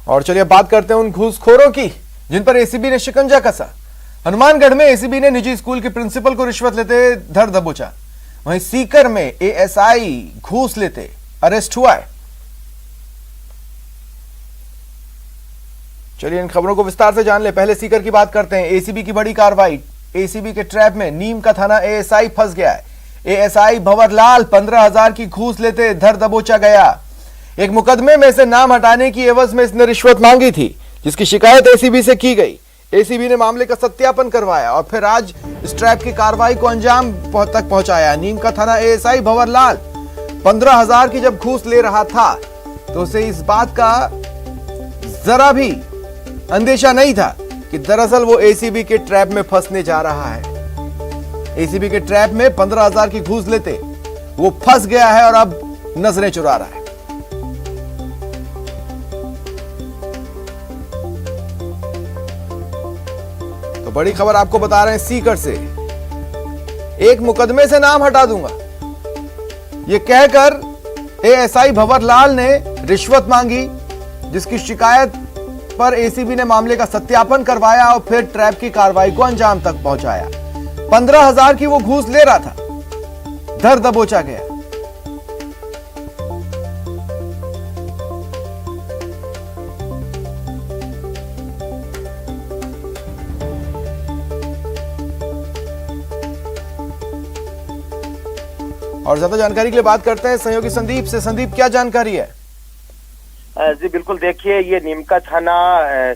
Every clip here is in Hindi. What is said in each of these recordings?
और चलिए बात करते हैं उन घूसखोरों की जिन पर एसीबी ने शिकंजा कसा। हनुमानगढ़ में एसीबी ने निजी स्कूल के प्रिंसिपल को रिश्वत लेते धर दबोचा। वहीं सीकर में एएसआई घूस लेते अरेस्ट हुआ है। चलिए इन खबरों को विस्तार से जान ले। पहले सीकर की बात करते हैं। एसीबी की बड़ी कार्रवाई। एसीबी के ट्रैप में नीम का थाना एएसआई फंस गया है। एएसआई भंवरलाल 15,000 की घूस लेते धर दबोचा गया। एक मुकदमे में से नाम हटाने की एवज में इसने रिश्वत मांगी थी, जिसकी शिकायत एसीबी से की गई। एसीबी ने मामले का सत्यापन करवाया और फिर आज इस ट्रैप की कार्रवाई को अंजाम तक पहुंचाया। नीम का थाना एएसआई भंवरलाल 15,000 की जब घूस ले रहा था तो उसे इस बात का जरा भी अंदेशा नहीं था कि दरअसल वो एसीबी के ट्रैप में फंसने जा रहा है। एसीबी के ट्रैप में 15,000 की घूस लेते वो फंस गया है और अब नजरें चुरा रहा है। तो बड़ी खबर आपको बता रहे हैं सीकर से। एक मुकदमे से नाम हटा दूंगा, ये कहकर एएसआई भंवरलाल ने रिश्वत मांगी, जिसकी शिकायत पर एसीबी ने मामले का सत्यापन करवाया और फिर ट्रैप की कार्रवाई को अंजाम तक पहुंचाया। 15,000 की वो घूस ले रहा था, धर दबोचा गया। और ज्यादा जानकारी के लिए बात करते हैं सहयोगी संदीप से। संदीप, क्या जानकारी है? जी बिल्कुल, देखिए ये नीमका थाना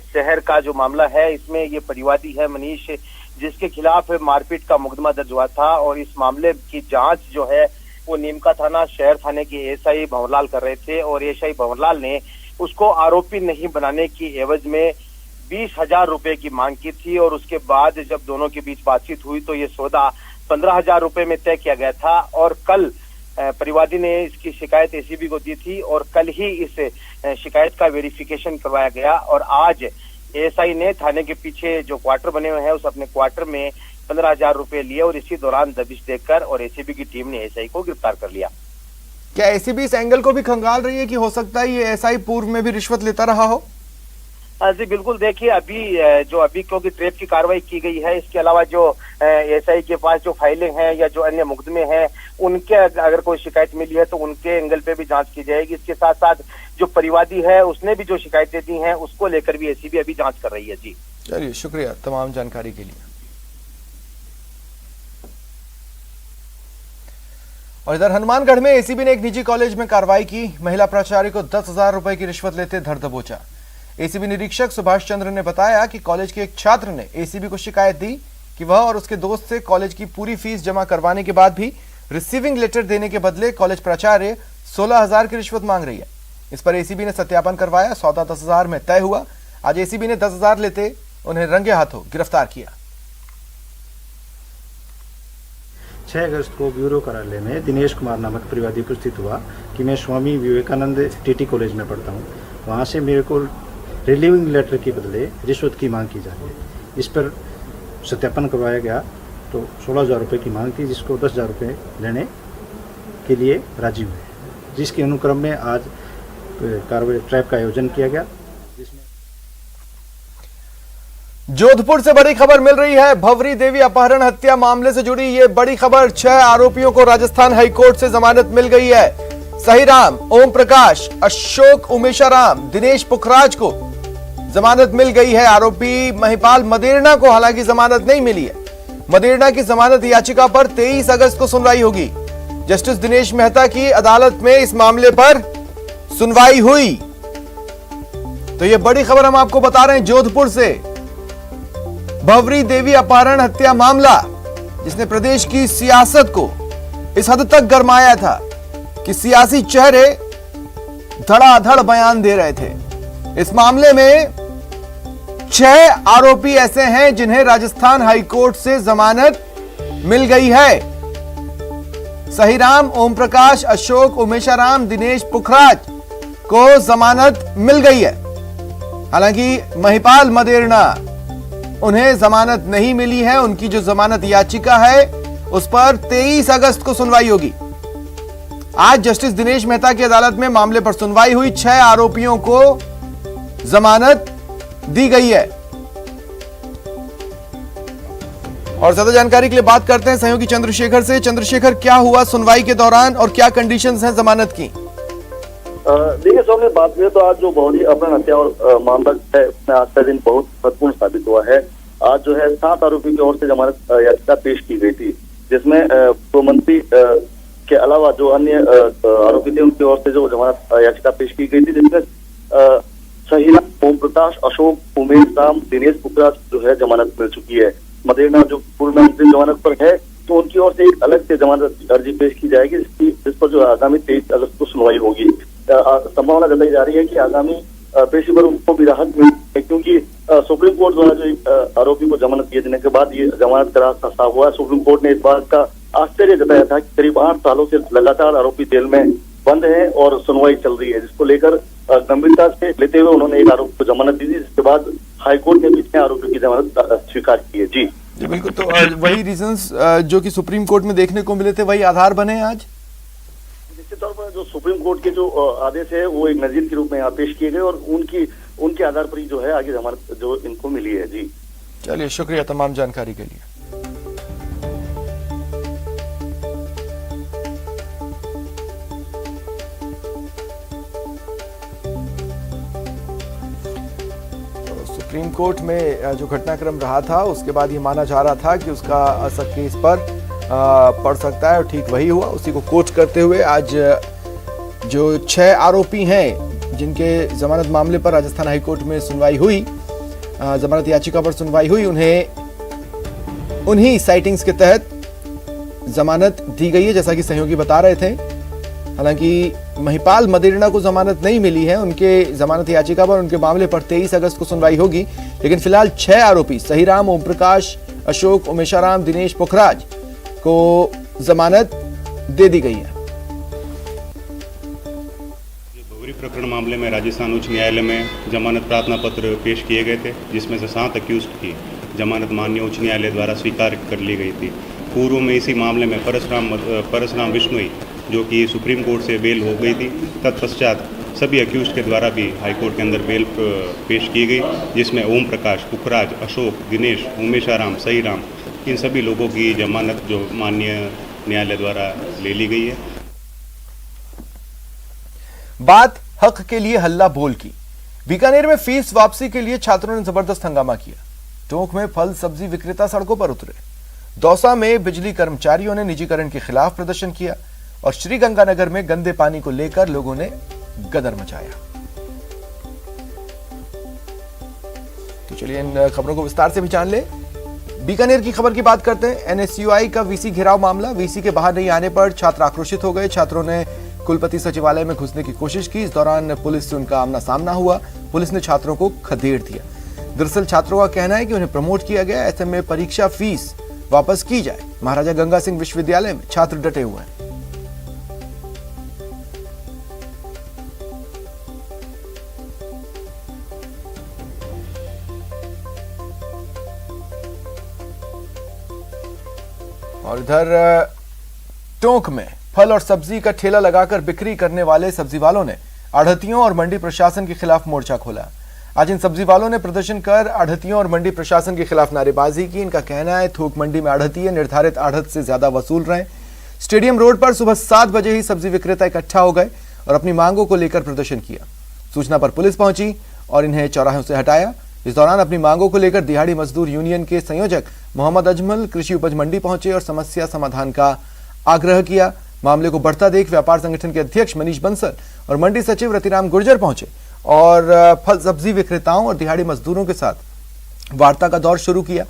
शहर का जो मामला है, इसमें ये परिवादी है मनीष, जिसके खिलाफ मारपीट का मुकदमा दर्ज हुआ था और इस मामले की जांच जो है वो नीमका थाना शहर थाने के एएसआई भंवरलाल कर रहे थे और एएसआई भंवरलाल ने उसको आरोपी नहीं बनाने की एवज में 20,000 रुपए की मांग की थी और उसके बाद जब दोनों के बीच बातचीत हुई तो ये सौदा 15,000 रुपए में तय किया गया था और कल परिवादी ने इसकी शिकायत एसीबी को दी थी और कल ही इस शिकायत का वेरिफिकेशन करवाया गया और आज एएसआई ने थाने के पीछे जो क्वार्टर बने हुए हैं उस अपने क्वार्टर में 15,000 रुपए लिए और इसी दौरान दबिश देकर और एसीबी की टीम ने एएसआई को गिरफ्तार कर लिया। क्या एसीबी इस एंगल को भी खंगाल रही है कि हो सकता है ये एएसआई पूर्व में भी रिश्वत लेता रहा हो? जी बिल्कुल, देखिए अभी क्योंकि ट्रैप की कार्रवाई की गई है, इसके अलावा जो एएसआई के पास जो फाइलें हैं या जो अन्य मुकदमे हैं उनके अगर कोई शिकायत मिली है तो उनके एंगल पे भी जांच की जाएगी। इसके साथ साथ जो परिवादी है उसने भी जो शिकायतें दी हैं उसको लेकर भी एसीबी अभी जांच कर रही है। जी चलिए, शुक्रिया तमाम जानकारी के लिए। और इधर हनुमानगढ़ में एसीबी ने एक निजी कॉलेज में कार्रवाई की। महिला प्राचार्य को 10,000 रुपए की रिश्वत लेते धर दबोचा। एसीबी निरीक्षक सुभाष चंद्र ने बताया कि कॉलेज के एक छात्र ने एसीबी को शिकायत दी कि वह और उसके दोस्त से कॉलेज की पूरी फीस जमा करवाने के बाद भी रिसीविंग लेटर देने के बदले कॉलेज प्राचार्य 16,000 की रिश्वत मांग रही है। इस पर एसीबी ने सत्यापन करवाया। सौदा 10,000 में तय हुआ। आज एसीबी ने 10,000 लेते उन्हें रंगे हाथों गिरफ्तार किया। 6 अगस्त को ब्यूरो कार्यालय में दिनेश कुमार नामक परिवादी उपस्थित हुआ कि मैं स्वामी विवेकानंद टीटी कॉलेज में पढ़ता हूँ, वहाँ से मेरे को रिलीविंग लेटर के बदले रिश्वत की मांग की जा रही है। इस पर सत्यापन करवाया गया तो 16,000 रुपये की मांग थी, जिसको 10,000 रुपये लेने के लिए राजी हुए, जिसके अनुक्रम में आज कार्रवाई ट्रैप का आयोजन किया गया। जोधपुर से बड़ी खबर मिल रही है। भंवरी देवी अपहरण हत्या मामले से जुड़ी ये बड़ी खबर। 6 आरोपियों को राजस्थान हाईकोर्ट से जमानत मिल गई है। सहीराम, ओम प्रकाश, अशोक उमेशाराम, दिनेश पुखराज को जमानत मिल गई है। आरोपी महिपाल मदेरणा को हालांकि जमानत नहीं मिली है। मदेरणा की जमानत याचिका पर 23 अगस्त को सुनवाई होगी। जस्टिस दिनेश मेहता की अदालत में इस मामले पर सुनवाई हुई। तो ये बड़ी खबर हम आपको बता रहे हैं जोधपुर से। भंवरी देवी अपहरण हत्या मामला जिसने प्रदेश की सियासत को इस हद तक गरमाया था कि सियासी चेहरे धड़ाधड़ बयान दे रहे थे। इस मामले में 6 आरोपी ऐसे हैं जिन्हें राजस्थान हाईकोर्ट से जमानत मिल गई है। सहीराम, ओम प्रकाश, अशोक उमेशाराम, दिनेश पुखराज को जमानत मिल गई है। हालांकि महिपाल मदेरणा उन्हें जमानत नहीं मिली है। उनकी जो जमानत याचिका है उस पर 23 अगस्त को सुनवाई होगी। आज जस्टिस दिनेश मेहता की अदालत में मामले पर सुनवाई हुई। 6 आरोपियों को जमानत दी गई है। और ज्यादा जानकारी के लिए बात करते हैं सहयोगी चंद्रशेखर से। चंद्रशेखर, क्या हुआ सुनवाई के दौरान और क्या कंडीशंस हैं जमानत की? देखिए सौम्य, बात में तो आज जो भवरी अपहरण हत्या और मामला है उसमें आज का दिन बहुत महत्वपूर्ण साबित हुआ है। आज जो है 7 आरोपी की ओर से जमानत याचिका पेश की गई थी, जिसमें गृह मंत्री के अलावा जो अन्य आरोपी थे उनकी ओर से जो जमानत याचिका पेश की गई थी, जिसमें सहीराम, ओम प्रकाश, अशोक, उमेश राम, दिनेश पुखराज जो है जमानत मिल चुकी है। मदेना जो पूर्व मंत्री जमानत पर है तो उनकी ओर से एक अलग से जमानत अर्जी पेश की जाएगी, जिस पर जो आगामी 23 अगस्त को सुनवाई होगी। संभावना जताई जा रही है कि आगामी पेशेवरों को भी राहत मिले, क्योंकि सुप्रीम कोर्ट द्वारा जो एक आरोपी को जमानत दिए देने के बाद ये जमानत का रास्ता साफ हुआ। सुप्रीम कोर्ट ने इस बात का आश्चर्य जताया था कि करीब 8 सालों से लगातार आरोपी जेल में बंद है और सुनवाई चल रही है, जिसको लेकर गंभीरता से लेते हुए उन्होंने एक आरोपी को जमानत दी थी, जिसके बाद हाईकोर्ट ने भी 6 आरोपी की जमानत स्वीकार की है। जी बिल्कुल, तो वही रीजंस जो कि सुप्रीम कोर्ट में देखने को मिले थे वही आधार बने आज। निश्चित तौर पर जो सुप्रीम कोर्ट के जो आदेश है वो एक नजीर के रूप में यहाँ पेश किए गए और उनके आधार पर ही जो है आगे जमानत जो इनको मिली है। जी चलिए, शुक्रिया तमाम जानकारी के लिए। सुप्रीम कोर्ट में जो घटनाक्रम रहा था उसके बाद ये माना जा रहा था कि उसका असर केस पर पड़ सकता है और ठीक वही हुआ। उसी को कोट करते हुए आज जो 6 आरोपी हैं जिनके जमानत मामले पर राजस्थान हाईकोर्ट में सुनवाई हुई, जमानत याचिका पर सुनवाई हुई, उन्हें उन्हीं साइटिंग्स के तहत जमानत दी गई है, जैसा कि सहयोगी बता रहे थे। हालांकि महिपाल मदेरणा को जमानत नहीं मिली है, उनके जमानत याचिका पर उनके मामले पर 23 अगस्त को सुनवाई होगी। लेकिन फिलहाल 6 आरोपी सहीराम, ओम प्रकाश, अशोक, उमेशाराम, दिनेश पुखराज को जमानत दे दी गई है। भवरी प्रकरण मामले में राजस्थान उच्च न्यायालय में जमानत प्रार्थना पत्र पेश किए गए थे, जिसमें से 7 अक्यूज्ड की जमानत माननीय उच्च न्यायालय द्वारा स्वीकार कर ली गई थी। पूर्व में इसी मामले में परशुराम विश्नोई जो कि सुप्रीम कोर्ट से बेल हो गई थी, तत्पश्चात सभी अक्यूज्ड के द्वारा भी हाईकोर्ट के अंदर बेल पेश की गई, जिसमें ओम प्रकाश, पुखराज, अशोक, दिनेश, उमेशाराम, सहीराम, इन सभी लोगों की जमानत जो माननीय न्यायालय द्वारा ले ली गई है। बात हक के लिए हल्ला बोल की। बीकानेर में फीस वापसी के लिए छात्रों ने जबरदस्त हंगामा किया। टोंक में फल सब्जी विक्रेता सड़कों पर उतरे। दौसा में बिजली कर्मचारियों ने निजीकरण के खिलाफ प्रदर्शन किया और श्रीगंगानगर में गंदे पानी को लेकर लोगों ने गदर मचाया। तो चलिए इन खबरों को विस्तार से भी जान ले। बीकानेर की खबर की बात करते हैं। एनएसयूआई का वीसी घेराव मामला। वीसी के बाहर नहीं आने पर छात्र आक्रोशित हो गए। छात्रों ने कुलपति सचिवालय में घुसने की कोशिश की। इस दौरान पुलिस से उनका आमना सामना हुआ। पुलिस ने छात्रों को खदेड़ दिया। दरअसल छात्रों का कहना है कि उन्हें प्रमोट किया गया, ऐसे में परीक्षा फीस वापस की जाए। महाराजा गंगा सिंह विश्वविद्यालय में छात्र डटे हुए हैं। और इधर टोंक में फल और सब्जी का ठेला लगाकर बिक्री करने वाले सब्जी वालों ने आढ़तियों और मंडी प्रशासन के खिलाफ मोर्चा खोला। आज इन सब्जी वालों ने प्रदर्शन कर आढ़तियों और मंडी प्रशासन के खिलाफ नारेबाजी की। इनका कहना है थोक मंडी में आढ़तिये निर्धारित आढ़त से ज्यादा वसूल रहे। स्टेडियम रोड पर सुबह 7 बजे ही सब्जी विक्रेता इकट्ठा हो गए और अपनी मांगों को लेकर प्रदर्शन किया। सूचना पर पुलिस पहुंची और इन्हें चौराहों से हटाया। इस दौरान अपनी मांगों को लेकर दिहाड़ी मजदूर यूनियन के संयोजक मोहम्मद अजमल कृषि उपज मंडी पहुंचे और समस्या समाधान का आग्रह किया। मामले को बढ़ता देख व्यापार संगठन के अध्यक्ष मनीष बंसल और मंडी सचिव रतिराम गुर्जर पहुंचे और फल सब्जी विक्रेताओं और दिहाड़ी मजदूरों के साथ वार्ता का दौर शुरू किया।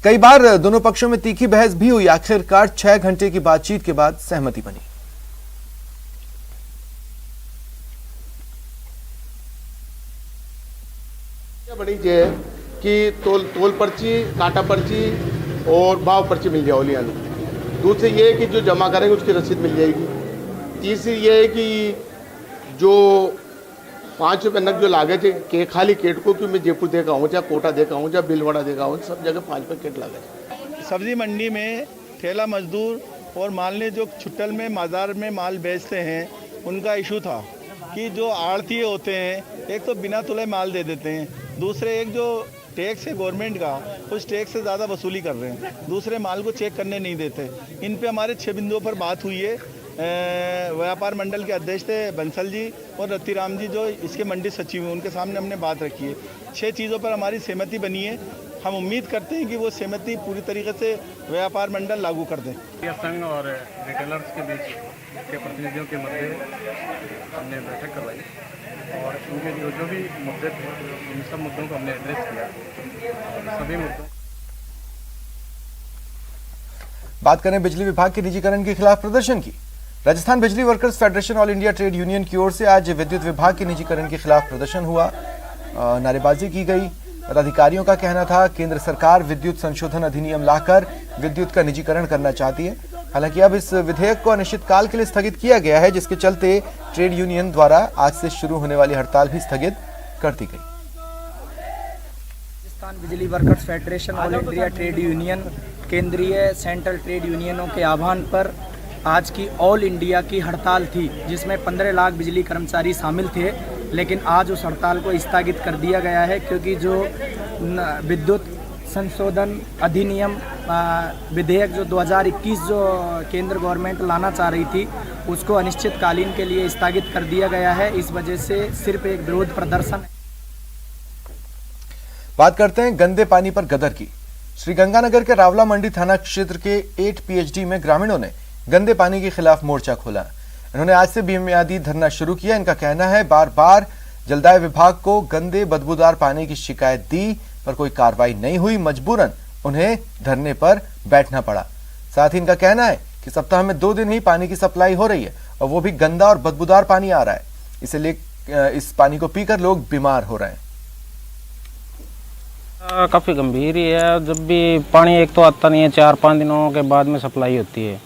कई बार दोनों पक्षों में तीखी बहस भी हुई। आखिरकार 6 घंटे की बातचीत के बाद सहमति बनी। बड़ी जे कि तोल पर्ची, काटा पर्ची और भाव पर्ची मिल जाए ओलियान। दूसरी ये है कि जो जमा करेंगे उसकी रसीद मिल जाएगी। तीसरी ये है कि जो 5 रुपये नग जो लागे थे के खाली केट को, कि मैं जयपुर देखा हूँ, चाहे कोटा देखा हूँ, चाहे बिलवाड़ा देखा हूँ, सब जगह 5 रुपये केट लागे। सब्जी मंडी में ठेला मजदूर और माल ने जो छुट्टल में बाजार में माल बेचते हैं उनका इशू था कि जो आड़ती होते हैं, एक तो बिना तुले माल दे देते हैं, दूसरे एक जो टैक्स है गवर्नमेंट का, उस टैक्स से ज़्यादा वसूली कर रहे हैं, दूसरे माल को चेक करने नहीं देते। इन पे हमारे 6 बिंदुओं पर बात हुई है। व्यापार मंडल के अध्यक्ष थे बंसल जी और रतिराम जी जो इसके मंडी सचिव हैं, उनके सामने हमने बात रखी है। 6 चीज़ों पर हमारी सहमति बनी है। हम उम्मीद करते हैं कि वो सहमति पूरी तरीके से व्यापार मंडल लागू कर दें। संघ और रिटेलर्स के बीच के प्रतिनिधियों के मध्य हमने बैठक करवाई और उनके जो भी मुद्दे थे उन सब मुद्दों को हमने एड्रेस किया। सभी मुद्दों बात करें बिजली विभाग के निजीकरण के खिलाफ प्रदर्शन की। राजस्थान बिजली workers federation all India trade union की ओर से आज विद्युत विभाग के निजीकरण के खिलाफ प्रदर्शन हुआ, नारेबाजी की गई। पदाधिकारियों का कहना था केंद्र सरकार विद्युत संशोधन अधिनियम लाकर विद्युत का निजीकरण करना चाहती है। हालांकि अब इस विधेयक को अनिश्चितकाल के लिए स्थगित किया गया है, जिसके चलते ट्रेड यूनियन द्वारा आज से शुरू होने वाली हड़ताल भी स्थगित कर दी गई। राजस्थान बिजली workers federation all India trade union केंद्रीय सेंट्रल ट्रेड यूनियनों के आह्वान पर आज की ऑल इंडिया की हड़ताल थी, जिसमें 15 लाख बिजली कर्मचारी शामिल थे। लेकिन आज उस हड़ताल को स्थगित कर दिया गया है, क्योंकि जो विद्युत संशोधन अधिनियम विधेयक जो 2021 जो केंद्र गवर्नमेंट लाना चाह रही थी, उसको अनिश्चितकालीन के लिए स्थगित कर दिया गया है। इस वजह से सिर्फ एक विरोध प्रदर्शन है। बात करते हैं गंदे पानी पर गदर की। श्रीगंगानगर के रावला मंडी थाना क्षेत्र के 8 PhD में ग्रामीणों ने गंदे पानी के खिलाफ मोर्चा खोला। इन्होंने आज से बेमियादी धरना शुरू किया। इनका कहना है बार बार जलदाय विभाग को गंदे बदबूदार पानी की शिकायत दी, पर कोई कार्रवाई नहीं हुई। मजबूरन उन्हें धरने पर बैठना पड़ा। साथ ही इनका कहना है कि सप्ताह में 2 दिन ही पानी की सप्लाई हो रही है और वो भी गंदा और बदबूदार पानी आ रहा है। इसलिए इस पानी को पीकर लोग बीमार हो रहे हैं। काफ़ी गंभीर ही है। जब भी पानी एक तो आता नहीं है, 4-5 दिनों के बाद में सप्लाई होती है,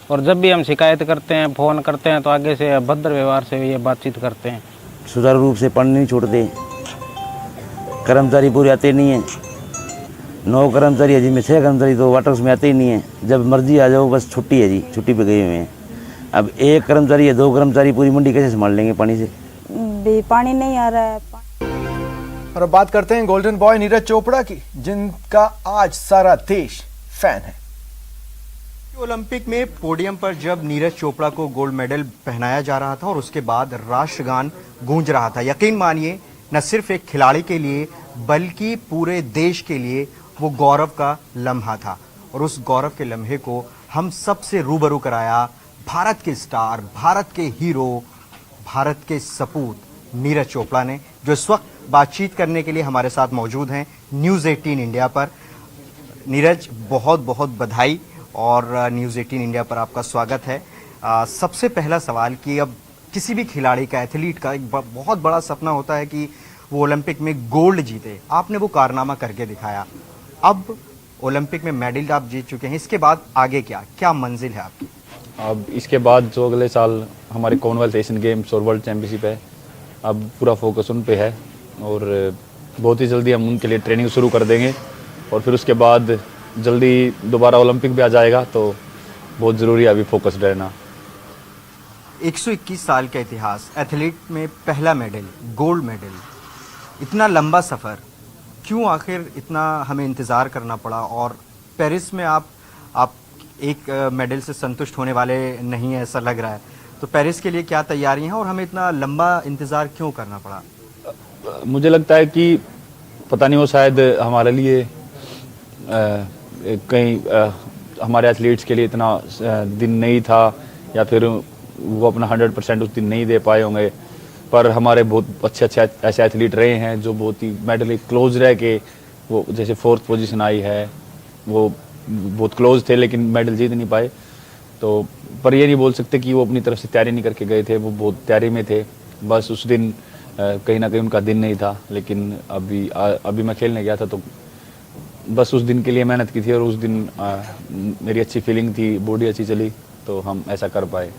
और जब भी हम शिकायत करते हैं, फ़ोन करते हैं, तो आगे से अभद्र व्यवहार से ये बातचीत करते हैं। सुचारू रूप से पानी नहीं छोड़ते, कर्मचारी पूरे आते नहीं हैं। 9 कर्मचारी है जिनमें 6 कर्मचारी तो वाटर्स में आते ही नहीं है। जब मर्जी आ जाओ, बस छुट्टी है जी, छुट्टी पे गए हुए हैं। अब 1 कर्मचारी है, 2 कर्मचारी पूरी मंडी कैसे संभाल लेंगे पानी से? पानी नहीं आ रहा है। और अब बात करते हैं गोल्डन बॉय नीरज चोपड़ा की, जिनका आज सारा देश फैन है। ओलंपिक में पोडियम पर जब नीरज चोपड़ा को गोल्ड मेडल पहनाया जा रहा था और उसके बाद राष्ट्रगान गूंज रहा था, यकीन मानिए न सिर्फ एक खिलाड़ी के लिए बल्कि पूरे देश के लिए वो गौरव का लम्हा था। और उस गौरव के लम्हे को हम सबसे रूबरू कराया भारत के स्टार, भारत के हीरो, भारत के सपूत नीरज चोपड़ा ने, जो इस वक्त बातचीत करने के लिए हमारे साथ मौजूद हैं न्यूज़ 18 इंडिया पर। नीरज, बहुत बहुत बधाई और न्यूज़ 18 इंडिया पर आपका स्वागत है। सबसे पहला सवाल कि अब किसी भी खिलाड़ी का, एथलीट का एक बहुत बड़ा सपना होता है कि वो ओलंपिक में गोल्ड जीते। आपने वो कारनामा करके दिखाया। अब ओलंपिक में मेडल आप जीत चुके हैं, इसके बाद आगे क्या मंजिल है आपकी? अब इसके बाद जो अगले साल हमारे कॉमनवेल्थ एशियन गेम्स और वर्ल्ड चैंपियनशिप है, अब पूरा फोकस उन पे है और बहुत ही जल्दी हम उनके लिए ट्रेनिंग शुरू कर देंगे। और फिर उसके बाद जल्दी दोबारा ओलंपिक भी आ जाएगा, तो बहुत ज़रूरी है अभी फोकस रहना। 121 साल का इतिहास, एथलीट में पहला मेडल, गोल्ड मेडल, इतना लंबा सफ़र, क्यों आखिर इतना हमें इंतज़ार करना पड़ा? और पेरिस में आप एक मेडल से संतुष्ट होने वाले नहीं है, ऐसा लग रहा है। तो पेरिस के लिए क्या तैयारी हैं और हमें इतना लंबा इंतज़ार क्यों करना पड़ा? मुझे लगता है कि पता नहीं, वो शायद हमारे लिए कहीं हमारे एथलीट्स के लिए इतना दिन नहीं था, या फिर वो अपना 100% उस दिन नहीं दे पाए होंगे। पर हमारे बहुत अच्छे ऐसे एथलीट रहे हैं जो बहुत ही मेडल क्लोज रह के, वो जैसे 4th पोजीशन आई है, वो बहुत क्लोज थे लेकिन मेडल जीत नहीं पाए। तो पर ये नहीं बोल सकते कि वो अपनी तरफ से तैयारी नहीं करके गए थे, वो बहुत तैयारी में थे। बस उस दिन कहीं ना कहीं उनका दिन नहीं था। लेकिन अभी मैं खेलने गया था तो बस उस दिन के लिए मेहनत की थी और उस दिन मेरी अच्छी फीलिंग थी, बॉडी अच्छी चली, तो हम ऐसा कर पाए।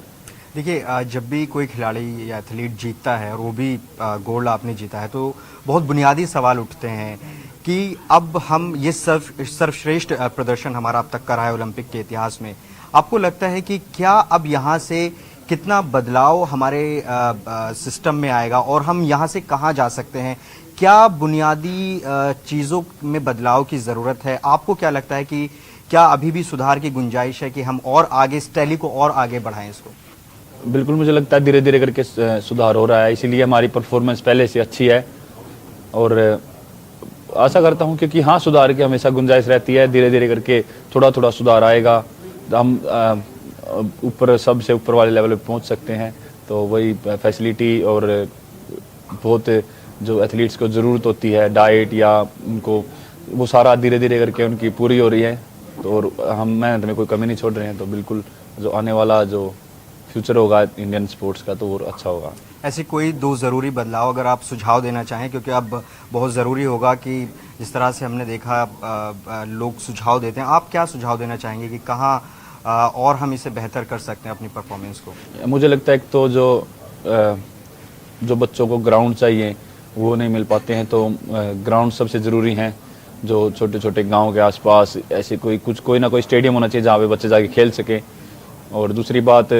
देखिए, जब भी कोई खिलाड़ी या एथलीट जीतता है और वो भी गोल्ड आपने जीता है, तो बहुत बुनियादी सवाल उठते हैं कि अब हम ये सर्वश्रेष्ठ प्रदर्शन हमारा अब तक का रहा है ओलंपिक के इतिहास में। आपको लगता है कि क्या अब यहाँ से कितना बदलाव हमारे सिस्टम में आएगा और हम यहाँ से कहाँ जा सकते हैं? क्या बुनियादी चीज़ों में बदलाव की ज़रूरत है? आपको क्या लगता है कि क्या अभी भी सुधार की गुंजाइश है कि हम और आगे इस टैली को और आगे बढ़ाएं इसको? बिल्कुल, मुझे लगता है धीरे धीरे करके सुधार हो रहा है, इसीलिए हमारी परफॉर्मेंस पहले से अच्छी है और आशा करता हूं क्योंकि हाँ, सुधार की हमेशा गुंजाइश रहती है, धीरे धीरे करके थोड़ा थोड़ा सुधार आएगा, हम ऊपर सबसे ऊपर वाले लेवल पे पहुंच सकते हैं। तो वही फैसिलिटी और बहुत जो एथलीट्स को ज़रूरत होती है, डाइट या उनको, वो सारा धीरे धीरे करके उनकी पूरी हो रही है। तो और हम मेहनत में कोई कमी नहीं छोड़ रहे हैं, तो बिल्कुल जो आने वाला जो फ्यूचर होगा इंडियन स्पोर्ट्स का तो वो अच्छा होगा। ऐसे कोई दो ज़रूरी बदलाव अगर आप सुझाव देना चाहें, क्योंकि अब बहुत ज़रूरी होगा कि जिस तरह से हमने देखा लोग सुझाव देते हैं, आप क्या सुझाव देना चाहेंगे कि कहाँ और हम इसे बेहतर कर सकते हैं अपनी परफॉर्मेंस को? मुझे लगता है तो जो बच्चों को ग्राउंड चाहिए वो नहीं मिल पाते हैं, तो ग्राउंड सबसे ज़रूरी हैं। जो छोटे छोटे गांव के आसपास ऐसे कोई ना कोई स्टेडियम होना चाहिए जहाँ पे बच्चे जाके खेल सकें। और दूसरी बात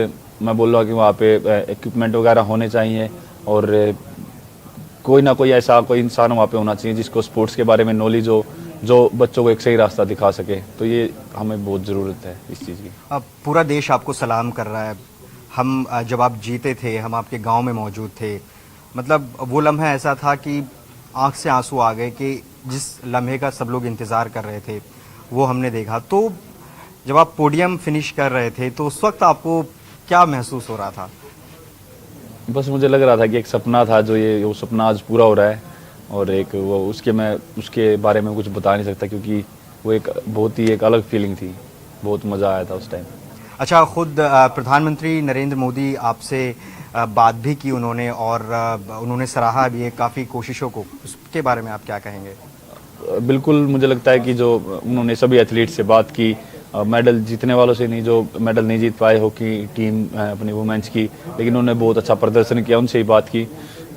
मैं बोल रहा हूँ कि वहाँ पे इक्विपमेंट वगैरह होने चाहिए और कोई ना कोई ऐसा कोई इंसान वहाँ पे होना चाहिए जिसको स्पोर्ट्स के बारे में नॉलेज हो, जो बच्चों को एक सही रास्ता दिखा सके। तो ये हमें बहुत ज़रूरत है इस चीज़ की। अब पूरा देश आपको सलाम कर रहा है। हम जब आप जीते थे, हम आपके गांव में मौजूद थे, मतलब वो लम्हा ऐसा था कि आंख से आंसू आ गए कि जिस लम्हे का सब लोग इंतज़ार कर रहे थे वो हमने देखा। तो जब आप पोडियम फिनिश कर रहे थे तो उस वक्त आपको क्या महसूस हो रहा था? बस मुझे लग रहा था कि एक सपना था, जो वो सपना आज पूरा हो रहा है और एक वो उसके बारे में कुछ बता नहीं सकता क्योंकि वो एक बहुत ही एक अलग फीलिंग थी, बहुत मज़ा आया था उस टाइम। अच्छा, खुद प्रधानमंत्री नरेंद्र मोदी आपसे बात भी की उन्होंने और उन्होंने सराहा भी काफ़ी कोशिशों को, उसके बारे में आप क्या कहेंगे? बिल्कुल, मुझे लगता है कि जो उन्होंने सभी एथलीट से बात की, मेडल जीतने वालों से नहीं, जो मेडल नहीं जीत पाए हॉकी टीम अपनी वुमेन्स की, लेकिन उन्होंने बहुत अच्छा प्रदर्शन किया, उनसे ही बात की।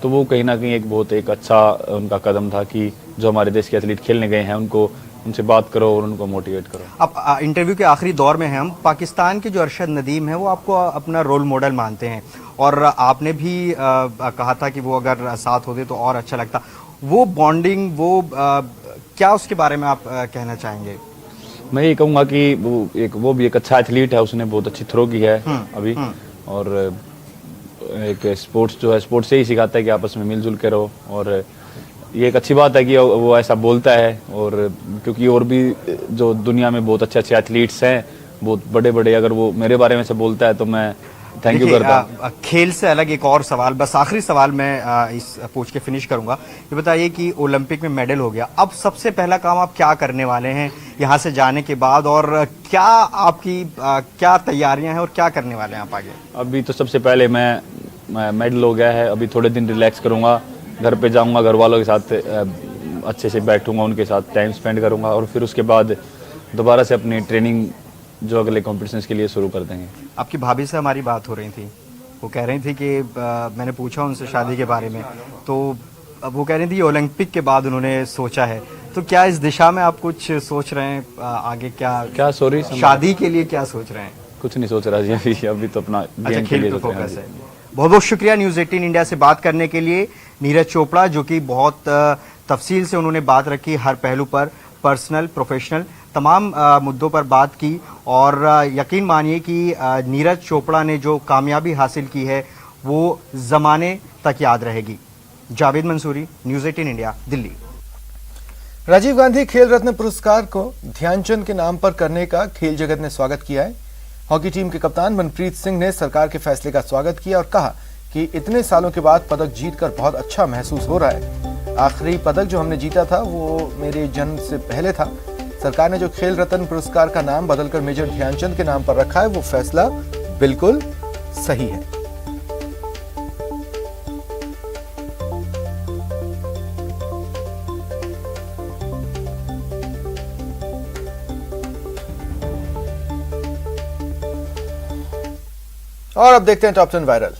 तो वो कहीं ना कहीं एक अच्छा उनका कदम था कि जो हमारे देश के एथलीट खेलने गए हैं उनसे बात करो और उनको मोटिवेट करो। अब इंटरव्यू के आखिरी दौर में हैं हम। पाकिस्तान के जो अरशद नदीम है वो आपको अपना रोल मॉडल मानते हैं और आपने भी कहा था कि वो अगर साथ होते तो और अच्छा लगता। वो बॉन्डिंग, क्या उसके बारे में आप कहना चाहेंगे? मैं ये कहूँगा कि वो भी एक अच्छा एथलीट है, उसने बहुत अच्छी थ्रो की है अभी। और एक स्पोर्ट्स जो है, स्पोर्ट्स से ही सिखाता है कि आपस में मिलजुल के रहो। और ये एक अच्छी बात है कि वो ऐसा बोलता है, और क्योंकि और भी जो दुनिया में बहुत अच्छे एथलीट्स हैं, बहुत बड़े बड़े, अगर वो मेरे बारे में से बोलता है तो मैं थैंक यू करता हूँ। खेल से अलग एक और सवाल, बस आखिरी सवाल मैं इस पूछ के फिनिश करूंगा। ये बताइए कि ओलंपिक में मेडल हो गया, अब सबसे पहला काम आप क्या करने वाले हैं यहाँ से जाने के बाद, और क्या आपकी क्या तैयारियां हैं और क्या करने वाले हैं आप आगे? अभी तो सबसे पहले मैं मेडल हो गया है, अभी थोड़े दिन रिलैक्स करूँगा, घर पे जाऊँगा, घर वालों के साथ अच्छे से बैठूँगा, उनके साथ टाइम स्पेंड करूँगा, और फिर उसके बाद दोबारा से अपनी ट्रेनिंग जो अगले कॉम्पिटिशन्स के लिए शुरू कर देंगे। आपकी भाभी से हमारी बात हो रही थी, वो कह रही थी कि मैंने पूछा उनसे शादी के बारे में, तो अब वो कह रही थी ओलंपिक के बाद उन्होंने सोचा है। तो क्या इस दिशा में आप कुछ सोच रहे हैं आगे? क्या सॉरी, शादी के लिए क्या सोच रहे हैं? कुछ नहीं सोच रहा जी, अभी तो अपना गेम के लिए फोकस है। बहुत बहुत शुक्रिया न्यूज़ 18 इंडिया से बात करने के लिए नीरज चोपड़ा, जो कि बहुत तफसील से उन्होंने बात रखी, हर पहलू पर, पर्सनल, प्रोफेशनल, तमाम मुद्दों पर बात की। और यकीन मानिए कि नीरज चोपड़ा ने जो कामयाबी हासिल की है वो ज़माने तक याद रहेगी। Javed Mansuri, news 18 India, Delhi. राजीव गांधी खेल रत्न पुरस्कार को ध्यानचंद के नाम पर करने का खेल जगत ने स्वागत किया है। हॉकी टीम के कप्तान मनप्रीत सिंह ने सरकार के फैसले का स्वागत किया और कहा कि इतने सालों के बाद पदक जीतकर बहुत अच्छा महसूस हो रहा है। आखिरी पदक जो हमने जीता था वो मेरे जन्म से पहले था। सरकार ने जो खेल रत्न पुरस्कार का नाम बदलकर मेजर ध्यानचंद के नाम पर रखा है वो फैसला बिल्कुल सही है। और अब देखते हैं टॉप 10 वायरल।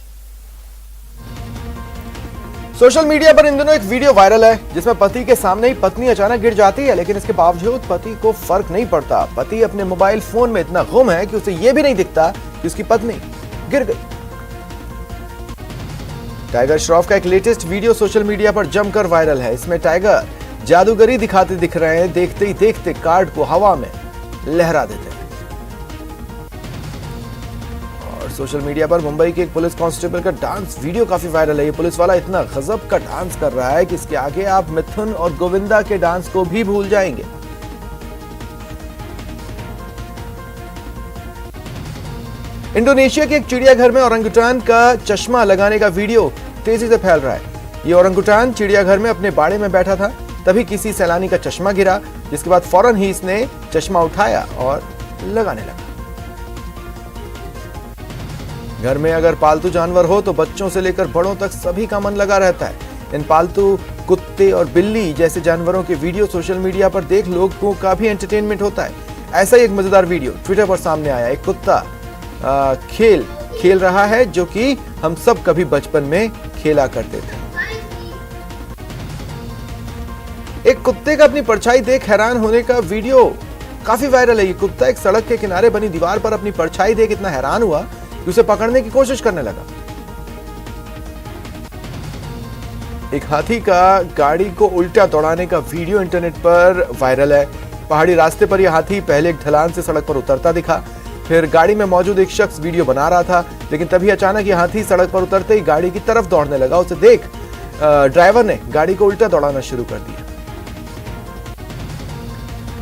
सोशल मीडिया पर इन दिनों एक वीडियो वायरल है जिसमें पति के सामने ही पत्नी अचानक गिर जाती है, लेकिन इसके बावजूद पति को फर्क नहीं पड़ता। पति अपने मोबाइल फोन में इतना गुम है कि उसे यह भी नहीं दिखता कि उसकी पत्नी गिर गई। टाइगर श्रॉफ का एक लेटेस्ट वीडियो सोशल मीडिया पर जमकर वायरल है। इसमें टाइगर जादूगरी दिखाते दिख रहे हैं, देखते ही देखते कार्ड को हवा में लहरा देते हैं। और सोशल मीडिया पर मुंबई के एक पुलिस कांस्टेबल का डांस वीडियो काफी वायरल है। ये पुलिस वाला इतना गजब का डांस कर रहा है कि इसके आगे आप मिथुन और गोविंदा के डांस को भी भूल जाएंगे। इंडोनेशिया के एक चिड़ियाघर में ओरंगुटान का चश्मा लगाने का वीडियो तेजी से फैल रहा है। ये ओरंगुटान चिड़ियाघर में अपने बाड़े में बैठा था, तभी किसी सैलानी का चश्मा गिरा, जिसके बाद फौरन ही इसने चश्मा उठाया और लगाने लगा। घर में अगर पालतू जानवर हो तो बच्चों से लेकर बड़ों तक सभी का मन लगा रहता है। इन पालतू कुत्ते और बिल्ली जैसे जानवरों के वीडियो सोशल मीडिया पर देख लोगों का भी एंटरटेनमेंट होता है। ऐसा ही एक मजेदार वीडियो ट्विटर पर सामने आया। एक कुत्ता खेल रहा है जो कि हम सब कभी बचपन में खेला करते थे। एक कुत्ते का अपनी परछाई देख हैरान होने का वीडियो काफी वायरल है। ये कुत्ता एक सड़क के किनारे बनी दीवार पर अपनी परछाई देख इतना हैरान हुआ कि उसे पकड़ने की कोशिश करने लगा। एक हाथी का गाड़ी को उल्टा दौड़ाने का वीडियो इंटरनेट पर वायरल है। पहाड़ी रास्ते पर यह हाथी पहले एक ढलान से सड़क पर उतरता दिखा, फिर गाड़ी में मौजूद एक शख्स वीडियो बना रहा था, लेकिन तभी अचानक यह हाथी सड़क पर उतरते ही गाड़ी की तरफ दौड़ने लगा। उसे देख ड्राइवर ने गाड़ी को उल्टा दौड़ाना शुरू कर दिया।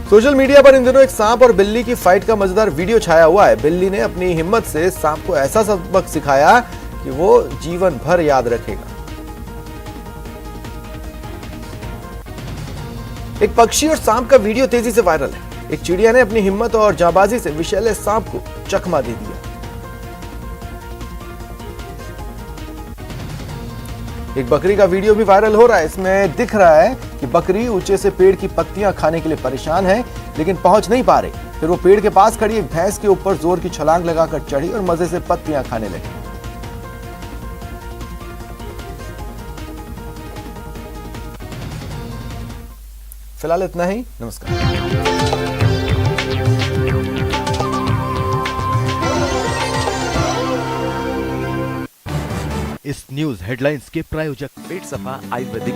सोशल मीडिया पर इन दिनों एक सांप और बिल्ली की फाइट का मजेदार वीडियो छाया हुआ है। बिल्ली ने अपनी हिम्मत से सांप को ऐसा सबक सिखाया कि वो जीवन भर याद रखेगा। एक पक्षी और सांप का वीडियो तेजी से वायरल है। एक चिड़िया ने अपनी हिम्मत और जांबाजी से विषैले सांप को चकमा दे दिया। एक बकरी का वीडियो भी वायरल हो रहा है। इसमें दिख रहा है कि बकरी ऊंचे से पेड़ की पत्तियां खाने के लिए परेशान है, लेकिन पहुंच नहीं पा रही। फिर वो पेड़ के पास खड़ी एक भैंस के ऊपर जोर की छलांग लगाकर चढ़ी और मजे से पत्तियां खाने लगी। फिलहाल इतना ही। नमस्कार। इस न्यूज हेडलाइंस के प्रायोजक पेट सफा आयुर्वेदिक